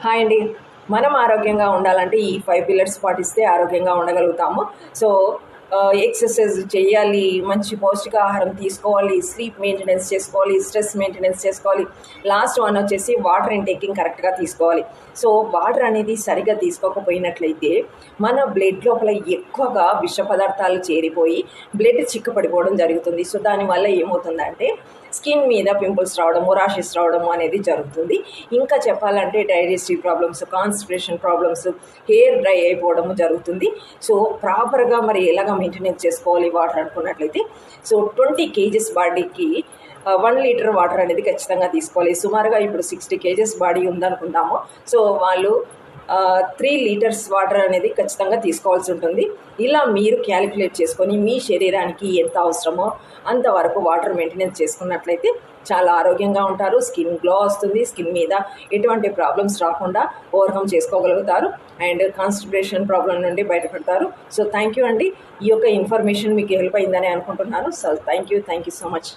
Hi అండి. మనం ఆరోగ్యంగా ఉండాలంటే ఈ 5 పిల్లర్స్ పాటిస్తే ఆరోగ్యంగా ఉండగలుగుతాము. సో, ఎక్సర్సైజ్ చేయాలి, మంచి పౌష్టికాహారం తీసుకోవాలి, స్లీప్ మెయింటెనెన్స్ చేసుకోవాలి, స్ట్రెస్ మెయింటెనెన్స్ చేసుకోవాలి. లాస్ట్ వన్ వచ్చేసి వాటర్ ఇంటేకింగ్ కరెక్ట్‌గా తీసుకోవాలి. సో, వాటర్ అనేది సరిగ్గా తీసుకోకపోయినట్లయితే మన బ్లడ్ లోపల ఎక్కువగా విష పదార్థాలు చేరిపోయి బ్లడ్ చిక్కపడిపోవడం జరుగుతుంది. సో, దానివల్ల ఏమవుతుందంటే స్కిన్ మీద పింపుల్స్ రావడము, ర్యాషెస్ రావడము అనేది జరుగుతుంది. ఇంకా చెప్పాలంటే digestive problems, constipation problems, hair dry అయిపోవడము జరుగుతుంది. సో, ప్రాపర్‌గా మరి ఎలాగ మెయింటెనెన్స్ చేసుకోవాలి వాటర్ అనుకున్నట్లయితే, సో 20 కేజెస్ బాడీకి 1 లీటర్ వాటర్ అనేది ఖచ్చితంగా తీసుకోవాలి. సుమారుగా ఇప్పుడు 60 కేజెస్ బాడీ ఉందనుకుందాము. సో, వాళ్ళు 3 లీటర్స్ వాటర్ అనేది ఖచ్చితంగా తీసుకోవాల్సి ఉంటుంది. ఇలా మీరు క్యాలిక్యులేట్ చేసుకొని మీ శరీరానికి ఎంత అవసరమో అంతవరకు వాటర్ మెయింటెనెన్స్ చేసుకున్నట్లయితే చాలా ఆరోగ్యంగా ఉంటారు. స్కిన్ గ్లో వస్తుంది. స్కిన్ మీద ఎటువంటి ప్రాబ్లమ్స్ రాకుండా ఓవర్కమ్ చేసుకోగలుగుతారు అండ్ కాన్స్టిపేషన్ ప్రాబ్లం నుండి బయటపడతారు. సో థ్యాంక్ యూ అండి. ఈ యొక్క ఇన్ఫర్మేషన్ మీకు హెల్ప్ అయిందని అనుకుంటున్నాను. So thank you so much.